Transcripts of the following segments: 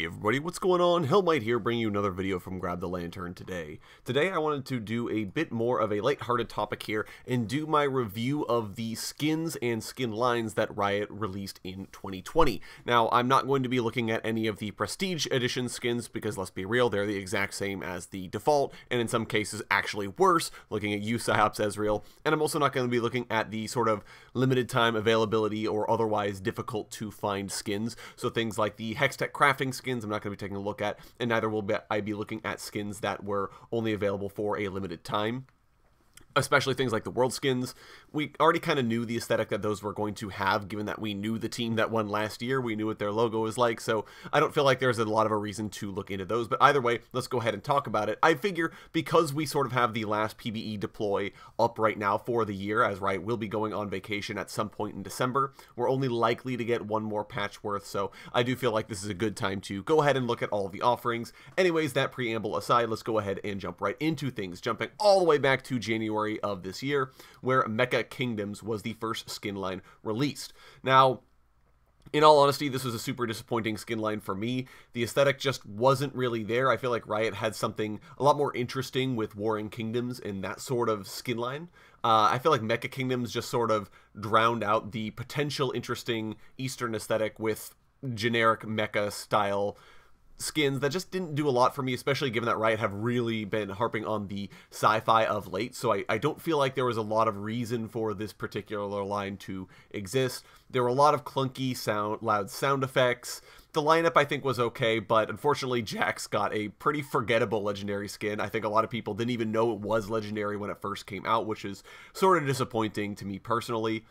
Everybody, what's going on? Hellmite here, bringing you another video from Grab the Lantern today. Today I wanted to do a bit more of a lighthearted topic here and do my review of the skins and skin lines that Riot released in 2020. Now, I'm not going to be looking at any of the Prestige Edition skins because, let's be real, they're the exact same as the default, and in some cases actually worse, looking at you, Psyops Ezreal, and I'm also not going to be looking at the sort of limited time availability or otherwise difficult to find skins, so things like the Hextech crafting skins I'm not going to be taking a look at, and neither will I be looking at skins that were only available for a limited time. Especially things like the world skins. We already kind of knew the aesthetic that those were going to have, given that we knew the team that won last year. We knew what their logo was like, so I don't feel like there's a lot of a reason to look into those. But either way, let's go ahead and talk about it. I figure because we sort of have the last PvE deploy up right now for the year, as Riot will be going on vacation at some point in December, we're only likely to get one more patch worth, so I do feel like this is a good time to go ahead and look at all of the offerings. Anyways, that preamble aside, let's go ahead and jump right into things, jumping all the way back to January of this year, where Mecha Kingdoms was the first skin line released. Now, in all honesty, this was a super disappointing skin line for me. The aesthetic just wasn't really there. I feel like Riot had something a lot more interesting with Warring Kingdoms in that sort of skin line. I feel like Mecha Kingdoms just sort of drowned out the potential interesting Eastern aesthetic with generic mecha style skins that just didn't do a lot for me, especially given that Riot have really been harping on the sci-fi of late, so I don't feel like there was a lot of reason for this particular line to exist. There were a lot of clunky loud sound effects. The lineup I think was okay, but unfortunately Jax got a pretty forgettable legendary skin. I think a lot of people didn't even know it was legendary when it first came out, which is sort of disappointing to me personally.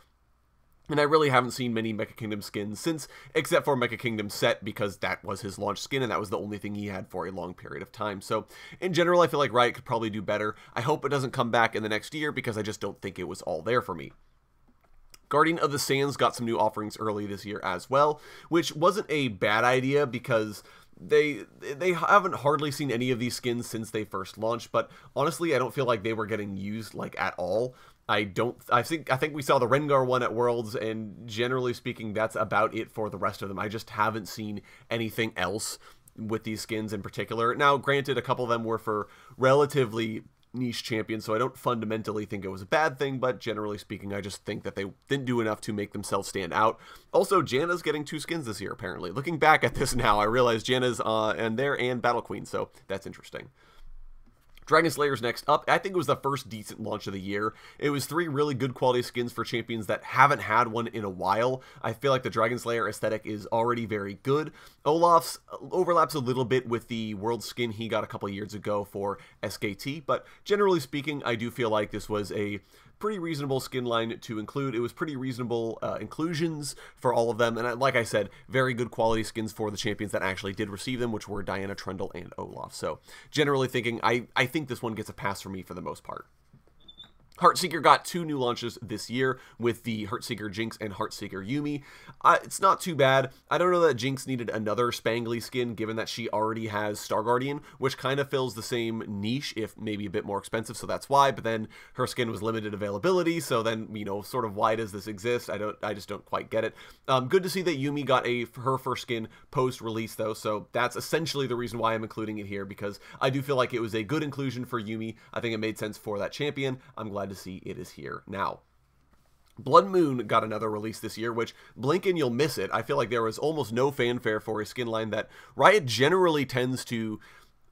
And I really haven't seen many Mecha Kingdom skins since, except for Mecha Kingdom Set, because that was his launch skin, and that was the only thing he had for a long period of time. So, in general, I feel like Riot could probably do better. I hope it doesn't come back in the next year, because I just don't think it was all there for me. Guardian of the Sands got some new offerings early this year as well, which wasn't a bad idea, because they haven't hardly seen any of these skins since they first launched, but honestly, I don't feel like they were getting used, like, at all. I think we saw the Rengar one at Worlds, and generally speaking, that's about it for the rest of them. I just haven't seen anything else with these skins in particular. Now, granted, a couple of them were for relatively niche champions, so I don't fundamentally think it was a bad thing, but generally speaking, I just think that they didn't do enough to make themselves stand out. Also, Janna's getting 2 skins this year, apparently. Looking back at this now, I realize Janna's and there and Battle Queen, so that's interesting. Dragon Slayer's next up. I think it was the first decent launch of the year. It was 3 really good quality skins for champions that haven't had one in a while. I feel like the Dragon Slayer aesthetic is already very good. Olaf's overlaps a little bit with the world skin he got a couple years ago for SKT, but generally speaking, I do feel like this was a pretty reasonable skin line to include. It was pretty reasonable inclusions for all of them, and like I said, very good quality skins for the champions that actually did receive them, which were Diana, Trundle, and Olaf. So generally thinking, I think this one gets a pass for me for the most part. Heartseeker got 2 new launches this year with the Heartseeker Jinx and Heartseeker Yuumi. It's not too bad. I don't know that Jinx needed another spangly skin, given that she already has Star Guardian, which kind of fills the same niche, if maybe a bit more expensive, so that's why. But then her skin was limited availability, so then, you know, sort of why does this exist? I just don't quite get it. Good to see that Yuumi got her first skin post-release, though, so that's essentially the reason why I'm including it here, because I do feel like it was a good inclusion for Yuumi. I think it made sense for that champion. I'm glad to see it is here now. Blood Moon got another release this year, which, blink and you'll miss it. I feel like there was almost no fanfare for a skin line that Riot generally tends to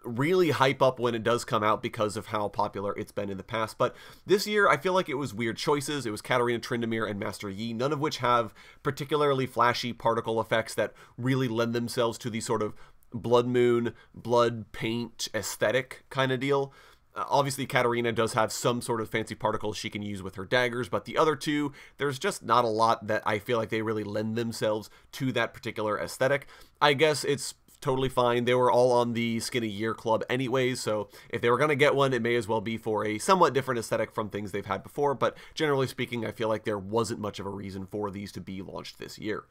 really hype up when it does come out because of how popular it's been in the past. But this year, I feel like it was weird choices. It was Katarina, Tryndamere, and Master Yi, none of which have particularly flashy particle effects that really lend themselves to the sort of Blood Moon, blood paint aesthetic kind of deal. Obviously, Katarina does have some sort of fancy particles she can use with her daggers, but the other two, there's just not a lot that I feel like they really lend themselves to that particular aesthetic. I guess it's totally fine. They were all on the Skin a Year Club anyways, so if they were going to get one, it may as well be for a somewhat different aesthetic from things they've had before, but generally speaking, I feel like there wasn't much of a reason for these to be launched this year.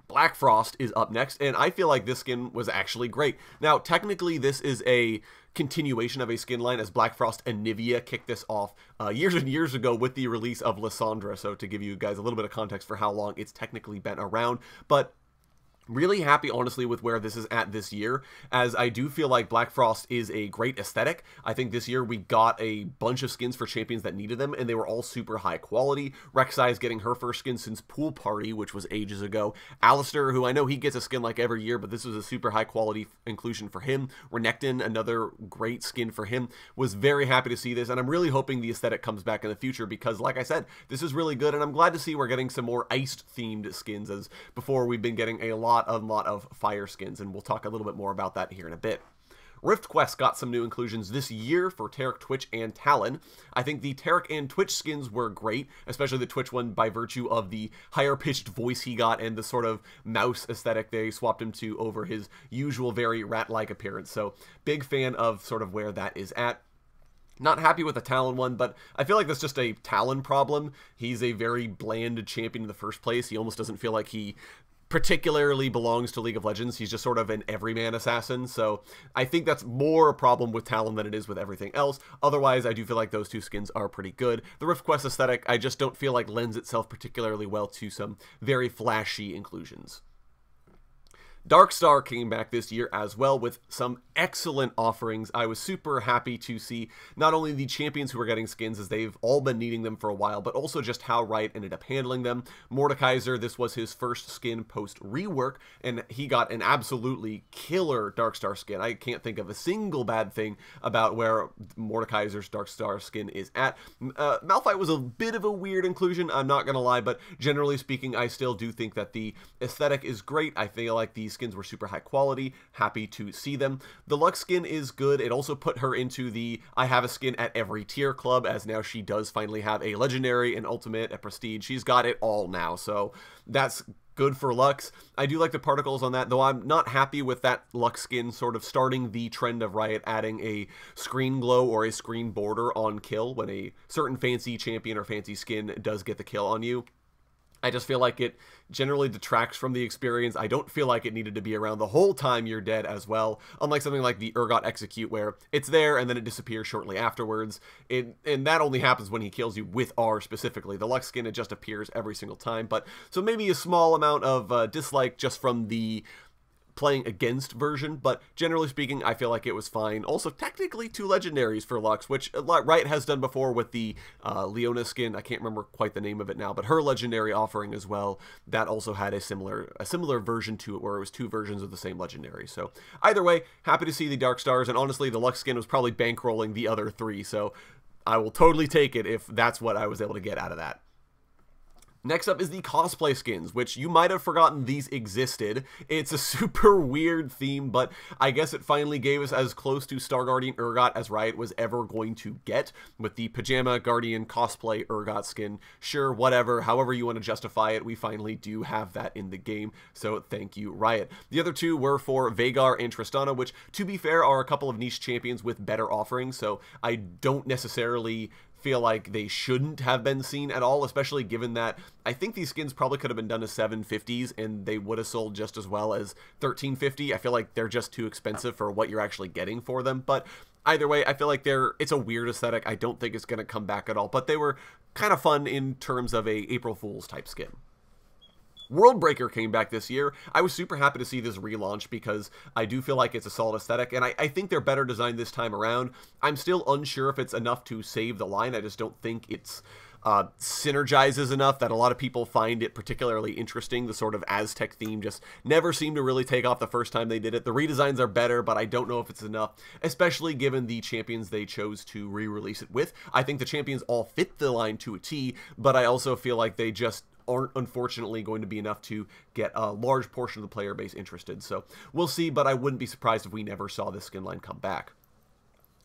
Black Frost is up next, and I feel like this skin was actually great. Now, technically, this is a continuation of a skin line, as Black Frost and Nivea kicked this off years and years ago with the release of Lissandra, so to give you guys a little bit of context for how long it's technically been around. But Really happy, honestly, with where this is at this year, as I do feel like Black Frost is a great aesthetic. I think this year we got a bunch of skins for champions that needed them, and they were all super high quality. Rek'Sai is getting her first skin since Pool Party, which was ages ago. Alistair, who I know he gets a skin like every year, but this was a super high quality inclusion for him. Renekton, another great skin for him. Was very happy to see this, and I'm really hoping the aesthetic comes back in the future, because like I said, this is really good, and I'm glad to see we're getting some more iced themed skins, as before we've been getting a lot of fire skins, and we'll talk a little bit more about that here in a bit. Rift Quest got some new inclusions this year for Taric, Twitch, and Talon. I think the Taric and Twitch skins were great, especially the Twitch one by virtue of the higher-pitched voice he got and the sort of mouse aesthetic they swapped him to over his usual very rat-like appearance. So, big fan of sort of where that is at. Not happy with the Talon one, but I feel like that's just a Talon problem. He's a very bland champion in the first place. He almost doesn't feel like he particularly belongs to League of Legends. He's just sort of an everyman assassin, so I think that's more a problem with Talon than it is with everything else. Otherwise, I do feel like those two skins are pretty good. The Rift Quest aesthetic, I just don't feel like lends itself particularly well to some very flashy inclusions. Darkstar came back this year as well with some excellent offerings. I was super happy to see not only the champions who were getting skins, as they've all been needing them for a while, but also just how Riot ended up handling them. Mordekaiser, this was his first skin post-rework, and he got an absolutely killer Darkstar skin. I can't think of a single bad thing about where Mordekaiser's Darkstar skin is at. Malphite was a bit of a weird inclusion, I'm not going to lie, but generally speaking, I still do think that the aesthetic is great. I feel like these skins were super high quality. Happy to see them. The Lux skin is good. It also put her into the I have a skin at every tier club, as now she does finally have a legendary, an ultimate, a prestige. She's got it all now, so that's good for Lux. I do like the particles on that, though I'm not happy with that Lux skin sort of starting the trend of Riot adding a screen glow or a screen border on kill when a certain fancy champion or fancy skin does get the kill on you. I just feel like it generally detracts from the experience. I don't feel like it needed to be around the whole time you're dead as well, unlike something like the Urgot Execute, where it's there and then it disappears shortly afterwards. And that only happens when he kills you with R specifically. The Lux skin, it just appears every single time. But so maybe a small amount of dislike just from the playing against version, but generally speaking, I feel like it was fine. Also, technically 2 legendaries for Lux, which Riot has done before with the Leona skin. I can't remember quite the name of it now, but her legendary offering as well, that also had a similar version to it, where it was 2 versions of the same legendary. So either way, happy to see the Darkstars, and honestly, the Lux skin was probably bankrolling the other 3, so I will totally take it if that's what I was able to get out of that. Next up is the cosplay skins, which you might have forgotten these existed. It's a super weird theme, but I guess it finally gave us as close to Star Guardian Urgot as Riot was ever going to get, with the Pajama Guardian cosplay Urgot skin. Sure, whatever, however you want to justify it, we finally do have that in the game, so thank you, Riot. The other 2 were for Veigar and Tristana, which, to be fair, are a couple of niche champions with better offerings, so I don't necessarily feel like they shouldn't have been seen at all, especially given that I think these skins probably could have been done as 750s and they would have sold just as well as 1350. I feel like they're just too expensive for what you're actually getting for them, but either way, I feel like it's a weird aesthetic. I don't think it's going to come back at all, but they were kind of fun in terms of a April Fool's type skin. Worldbreaker came back this year. I was super happy to see this relaunch because I do feel like it's a solid aesthetic, and I think they're better designed this time around. I'm still unsure if it's enough to save the line. I just don't think it's synergizes enough that a lot of people find it particularly interesting. The sort of Aztec theme just never seemed to really take off the first time they did it. The redesigns are better, but I don't know if it's enough, especially given the champions they chose to re-release it with. I think the champions all fit the line to a T, but I also feel like they just aren't unfortunately going to be enough to get a large portion of the player base interested. So we'll see, but I wouldn't be surprised if we never saw this skin line come back.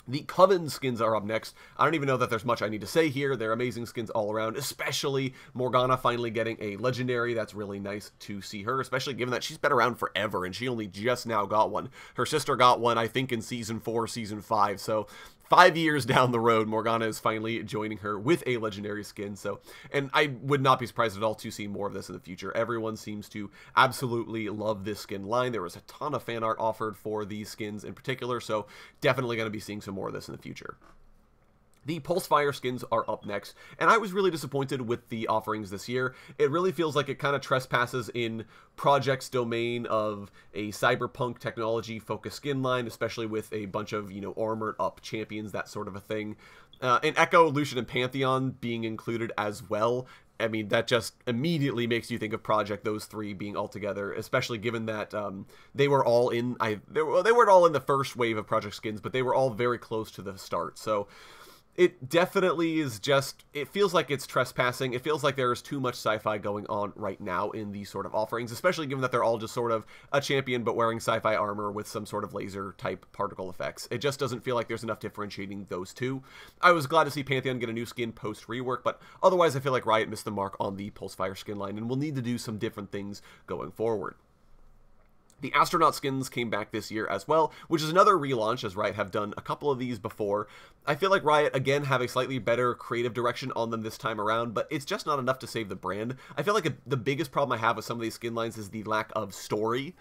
The Coven skins are up next. I don't even know that there's much I need to say here. They're amazing skins all around, especially Morgana finally getting a legendary. That's really nice to see her, especially given that she's been around forever and she only just now got one. Her sister got one, I think, in Season 4, Season 5, so 5 years down the road, Morgana is finally joining her with a legendary skin. So, and I would not be surprised at all to see more of this in the future. Everyone seems to absolutely love this skin line. There was a ton of fan art offered for these skins in particular, so definitely going to be seeing some more of this in the future. The Pulsefire skins are up next, and I was really disappointed with the offerings this year. It really feels like it kind of trespasses in Project's domain of a cyberpunk technology-focused skin line, especially with a bunch of, armored-up champions, that sort of a thing. And Echo, Lucian, and Pantheon being included as well. I mean, that just immediately makes you think of Project, those three being all together, especially given that they were all in... they weren't all in the first wave of Project skins, but they were all very close to the start, so... It definitely is just, it feels like it's trespassing. It feels like there is too much sci-fi going on right now in these sort of offerings, especially given that they're all just sort of a champion but wearing sci-fi armor with some sort of laser type particle effects. It just doesn't feel like there's enough differentiating those two. I was glad to see Pantheon get a new skin post rework, but otherwise I feel like Riot missed the mark on the Pulsefire skin line and will need to do some different things going forward. The Astronaut skins came back this year as well, which is another relaunch, as Riot have done a couple of these before. I feel like Riot, again, have a slightly better creative direction on them this time around, but it's just not enough to save the brand. I feel like the biggest problem I have with some of these skin lines is the lack of story.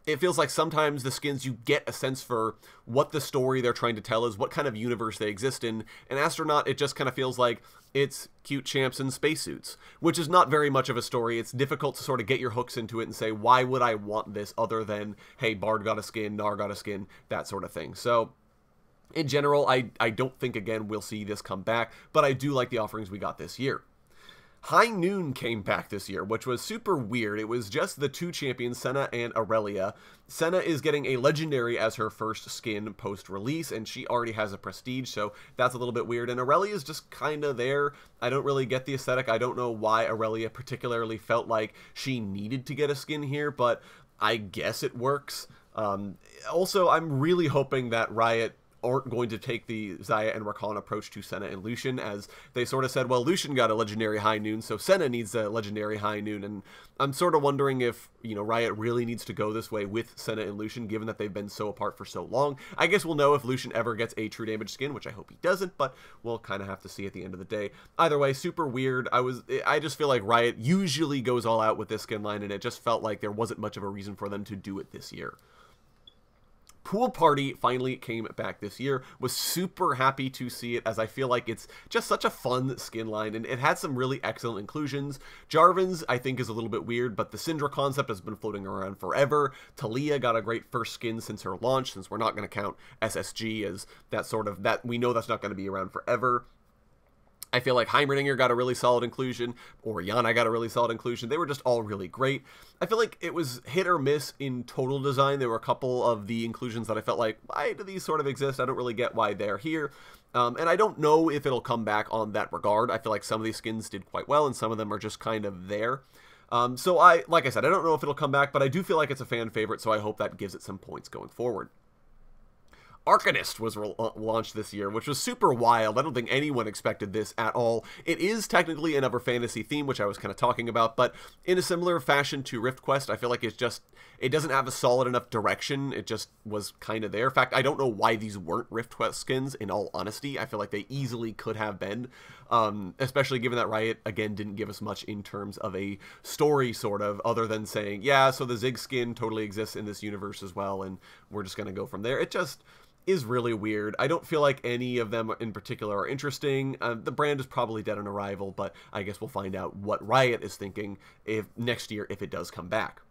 It feels like sometimes the skins, you get a sense for what the story they're trying to tell is, what kind of universe they exist in. And Astronaut, it just kind of feels like it's cute champs in spacesuits, which is not very much of a story. It's difficult to sort of get your hooks into it and say, why would I want this other than, hey, Bard got a skin, Gnar got a skin, that sort of thing. So in general, I don't think, again, we'll see this come back, but I do like the offerings we got this year. High Noon came back this year, which was super weird. It was just the two champions, Senna and Aurelia. Senna is getting a Legendary as her first skin post-release, and she already has a Prestige, so that's a little bit weird. And Aurelia is just kind of there. I don't really get the aesthetic. I don't know why Aurelia particularly felt like she needed to get a skin here, but I guess it works. Also, I'm really hoping that Riot aren't going to take the Xayah and Rakan approach to Senna and Lucian, as they sort of said, well, Lucian got a legendary High Noon, so Senna needs a legendary High Noon, and I'm sort of wondering if, Riot really needs to go this way with Senna and Lucian, given that they've been so apart for so long. I guess we'll know if Lucian ever gets a true damage skin, which I hope he doesn't, but we'll kind of have to see at the end of the day. Either way, super weird. I just feel like Riot usually goes all out with this skin line, and it just felt like there wasn't much of a reason for them to do it this year. Pool Party finally came back this year. Was super happy to see it, as I feel like it's just such a fun skin line, and it had some really excellent inclusions. Jarvan's, I think, is a little bit weird, but the Syndra concept has been floating around forever. Talia got a great first skin since her launch, since we're not going to count SSG as that we know that's not going to be around forever. I feel like Heimerdinger got a really solid inclusion, Orianna got a really solid inclusion. They were just all really great. I feel like it was hit or miss in total design. There were a couple of the inclusions that I felt like, why do these sort of exist? I don't really get why they're here. And I don't know if it'll come back on that regard. I feel like some of these skins did quite well, and some of them are just kind of there. So like I said, I don't know if it'll come back, but I do feel like it's a fan favorite, so I hope that gives it some points going forward. Arcanist was launched this year, which was super wild. I don't think anyone expected this at all. It is technically another fantasy theme, which I was kind of talking about, but in a similar fashion to Rift Quest, I feel like it doesn't have a solid enough direction. It just was kind of there. In fact, I don't know why these weren't Rift Quest skins, in all honesty. I feel like they easily could have been, especially given that Riot, again, didn't give us much in terms of a story, sort of, other than saying, yeah, so the Ziggs skin totally exists in this universe as well, and we're just going to go from there. It just is really weird. I don't feel like any of them in particular are interesting. The brand is probably dead on arrival, but I guess we'll find out what Riot is thinking next year if it does come back.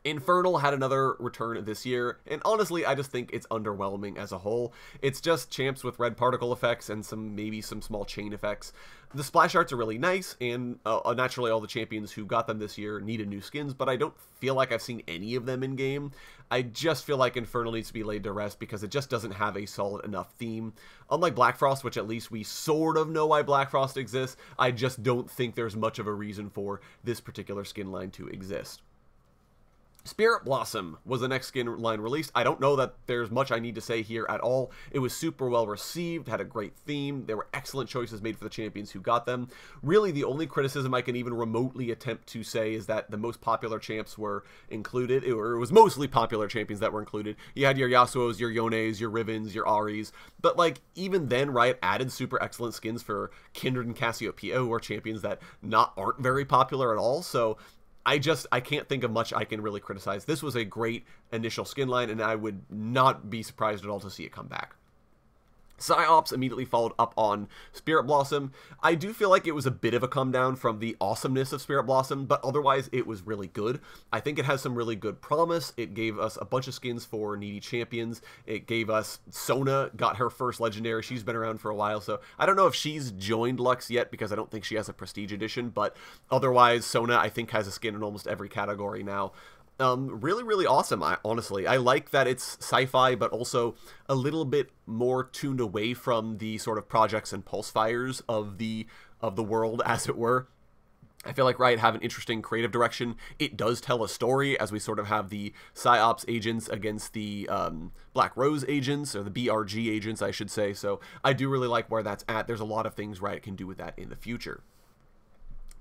Infernal had another return this year, and honestly, I just think it's underwhelming as a whole. It's just champs with red particle effects and maybe some small chain effects. The splash arts are really nice, and naturally all the champions who got them this year needed new skins, but I don't feel like I've seen any of them in-game. I just feel like Infernal needs to be laid to rest because it just doesn't have a solid enough theme. Unlike Black Frost, which at least we sort of know why Black Frost exists, I just don't think there's much of a reason for this particular skin line to exist. Spirit Blossom was the next skin line released. I don't know that there's much I need to say here at all. It was super well received, had a great theme. There were excellent choices made for the champions who got them. Really, the only criticism I can even remotely attempt to say is that the most popular champs were included, or it was mostly popular champions that were included. You had your Yasuos, your Yones, your Rivens, your Aries, but like even then, Riot added super excellent skins for Kindred and Cassiopeia, who are champions that aren't very popular at all. So I can't think of much I can really criticize. This was a great initial skin line, and I would not be surprised at all to see it come back. Psyops immediately followed up on Spirit Blossom. I do feel like it was a bit of a come down from the awesomeness of Spirit Blossom, but otherwise it was really good. I think it has some really good promise. It gave us a bunch of skins for needy champions. It gave us Sona, got her first legendary. She's been around for a while, so I don't know if she's joined Lux yet because I don't think she has a prestige edition, but otherwise Sona I think has a skin in almost every category now. Really, really awesome, honestly. I like that it's sci-fi, but also a little bit more tuned away from the sort of projects and pulse fires of the world, as it were. I feel like Riot have an interesting creative direction. It does tell a story, as we sort of have the Psyops agents against the Black Rose agents, or the BRG agents, I should say. So I do really like where that's at. There's a lot of things Riot can do with that in the future.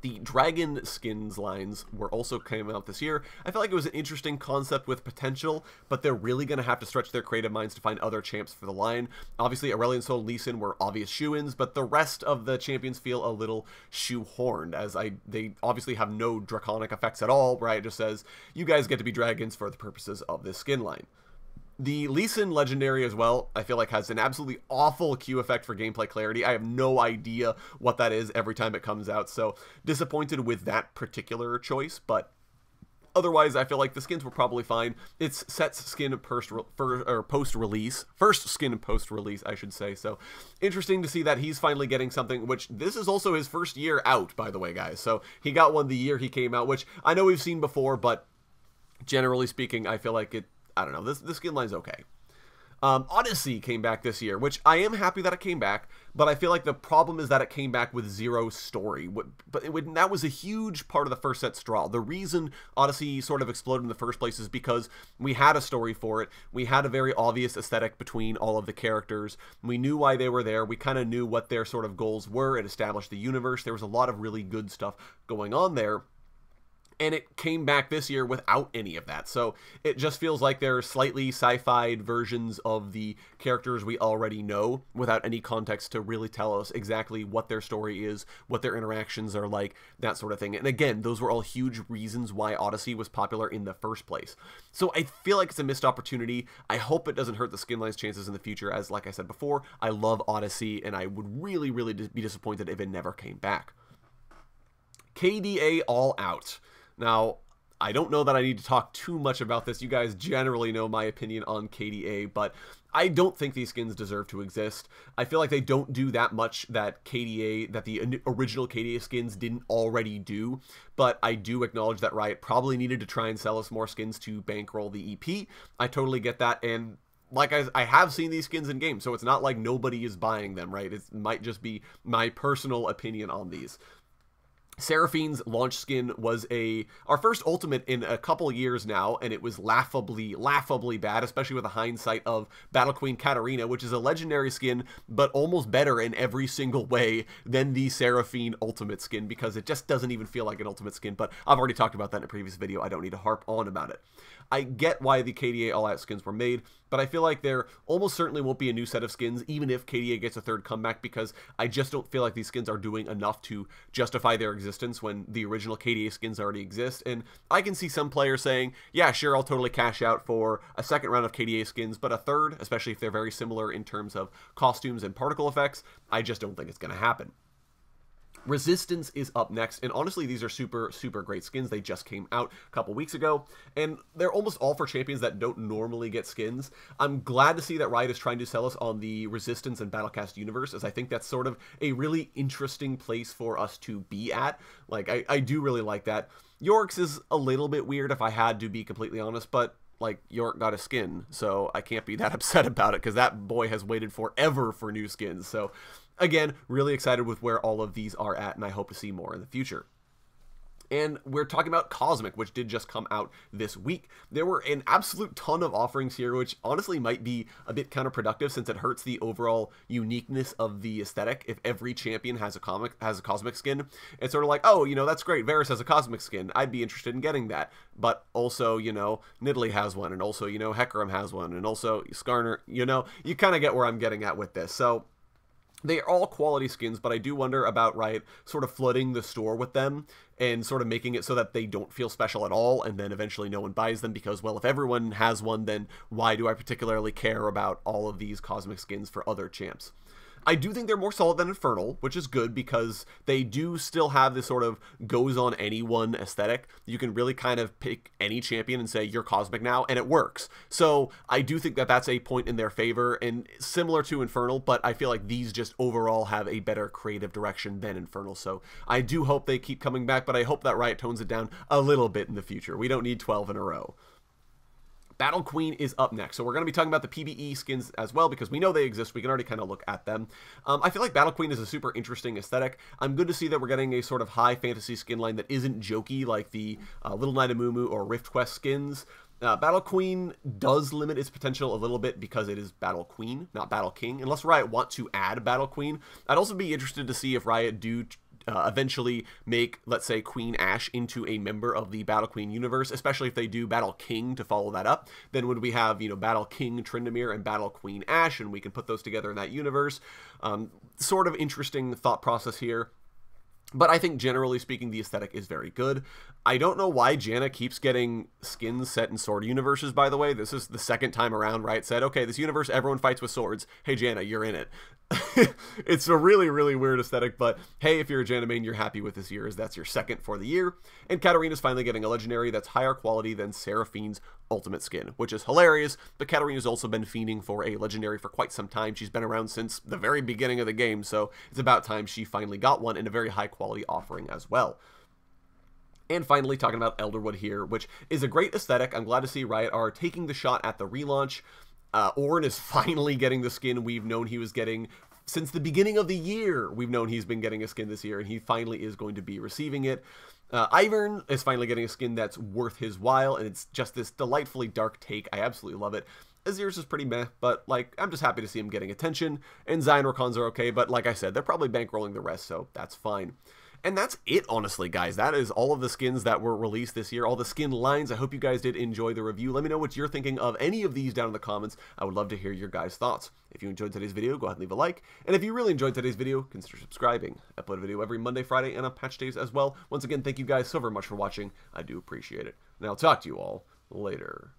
The Dragon skins lines were also came out this year. I felt like it was an interesting concept with potential, but they're really going to have to stretch their creative minds to find other champs for the line. Obviously, Aurelion Sol and Lee Sin were obvious shoo-ins, but the rest of the champions feel a little shoehorned, as they obviously have no draconic effects at all, right? It just says, you guys get to be dragons for the purposes of this skin line. The Lee Sin legendary as well, I feel like has an absolutely awful Q effect for gameplay clarity. I have no idea what that is every time it comes out, so disappointed with that particular choice, but otherwise I feel like the skins were probably fine. It's Set's skin post-release, first skin post-release, I should say, so interesting to see that he's finally getting something, which this is also his first year out, by the way, guys, so he got one the year he came out, which I know we've seen before, but generally speaking, I feel like I don't know, this skin line's okay. Odyssey came back this year, which I am happy that it came back, but I feel like the problem is that it came back with zero story. That was a huge part of the first set straw. The reason Odyssey sort of exploded in the first place is because we had a story for it. We had a very obvious aesthetic between all of the characters. We knew why they were there. We kind of knew what their sort of goals were. It established the universe. There was a lot of really good stuff going on there. And it came back this year without any of that. So it just feels like they're slightly sci-fi versions of the characters we already know without any context to really tell us exactly what their story is, what their interactions are like, that sort of thing. And again, those were all huge reasons why Odyssey was popular in the first place. So I feel like it's a missed opportunity. I hope it doesn't hurt the skin line's chances in the future, as like I said before, I love Odyssey and I would really, really be disappointed if it never came back. KDA All Out. Now, I don't know that I need to talk too much about this. You guys generally know my opinion on KDA, but I don't think these skins deserve to exist. I feel like they don't do that much that the original KDA skins didn't already do, but I do acknowledge that Riot probably needed to try and sell us more skins to bankroll the EP. I totally get that, and like I have seen these skins in game, so it's not like nobody is buying them, right? It might just be my personal opinion on these. Seraphine's launch skin was our first ultimate in a couple years now, and it was laughably bad, especially with the hindsight of Battle Queen Katarina, which is a legendary skin, but almost better in every single way than the Seraphine ultimate skin, because it just doesn't even feel like an ultimate skin, but I've already talked about that in a previous video. I don't need to harp on about it. I get why the KDA All Out skins were made, but I feel like there almost certainly won't be a new set of skins, even if KDA gets a third comeback, because I just don't feel like these skins are doing enough to justify their existence when the original KDA skins already exist. And I can see some players saying, yeah, sure, I'll totally cash out for a second round of KDA skins, but a third, especially if they're very similar in terms of costumes and particle effects, I just don't think it's going to happen. Resistance is up next, and honestly, these are super great skins. They just came out a couple weeks ago, and they're almost all for champions that don't normally get skins. I'm glad to see that Riot is trying to sell us on the Resistance and Battlecast universe, as I think that's sort of a really interesting place for us to be at. Like, I do really like that. York's is a little bit weird if I had to be completely honest, but like, York got a skin, so I can't be that upset about it, because that boy has waited forever for new skins. So again, really excited with where all of these are at, and I hope to see more in the future. And we're talking about Cosmic, which did just come out this week. There were an absolute ton of offerings here, which honestly might be a bit counterproductive since it hurts the overall uniqueness of the aesthetic. If every champion has a Cosmic skin, it's sort of like, oh, you know, that's great. Varus has a Cosmic skin. I'd be interested in getting that. But also, you know, Nidalee has one, and also, you know, Hecarim has one, and also Skarner, you know, you kind of get where I'm getting at with this. So They are all quality skins, but I do wonder about Riot sort of flooding the store with them and sort of making it so that they don't feel special at all, and then eventually no one buys them because, well, if everyone has one, then why do I particularly care about all of these cosmic skins for other champs? I do think they're more solid than Infernal, which is good because they do still have this sort of goes on anyone aesthetic. You can really kind of pick any champion and say, you're Cosmic now, and it works. So I do think that that's a point in their favor, and similar to Infernal, but I feel like these just overall have a better creative direction than Infernal. So I do hope they keep coming back, but I hope that Riot tones it down a little bit in the future. We don't need 12 in a row. Battle Queen is up next. So we're going to be talking about the PvE skins as well because we know they exist. We can already kind of look at them. I feel like Battle Queen is a super interesting aesthetic. I'm good to see that we're getting a sort of high fantasy skin line that isn't jokey like the Little Knight of Moo or Rift Quest skins. Battle Queen does limit its potential a little bit because it is Battle Queen, not Battle King. Unless Riot want to add Battle Queen. I'd also be interested to see if Riot do eventually make, let's say, Queen Ashe into a member of the Battle Queen universe, especially if they do Battle King to follow that up. Then would we have, you know, Battle King Tryndamere and Battle Queen Ashe, and we can put those together in that universe. Sort of interesting thought process here. But I think, generally speaking, the aesthetic is very good. I don't know why Janna keeps getting skins set in sword universes, by the way. This is the second time around Riot said, okay, this universe, everyone fights with swords. Hey, Janna, you're in it. It's a really, really weird aesthetic, but hey, if you're a Janna main, you're happy with this year, as that's your second for the year. And Katarina's finally getting a legendary that's higher quality than Seraphine's ultimate skin, which is hilarious, but Katarina's also been fiending for a legendary for quite some time. She's been around since the very beginning of the game, so it's about time she finally got one in a very high quality offering as well. And finally, talking about Elderwood here, which is a great aesthetic. I'm glad to see Riot are taking the shot at the relaunch. Ornn is finally getting the skin we've known he was getting since the beginning of the year. We've known he's been getting a skin this year, and he finally is going to be receiving it. Ivern is finally getting a skin that's worth his while, and it's just this delightfully dark take. I absolutely love it. Azir's is pretty meh, but, like, I'm just happy to see him getting attention. And Zion Rakans are okay, but like I said, they're probably bankrolling the rest, so that's fine. And that's it, honestly, guys. That is all of the skins that were released this year, all the skin lines. I hope you guys did enjoy the review. Let me know what you're thinking of any of these down in the comments. I would love to hear your guys' thoughts. If you enjoyed today's video, go ahead and leave a like. And if you really enjoyed today's video, consider subscribing. I upload a video every Monday, Friday, and on patch days as well. Once again, thank you guys so very much for watching. I do appreciate it. And I'll talk to you all later.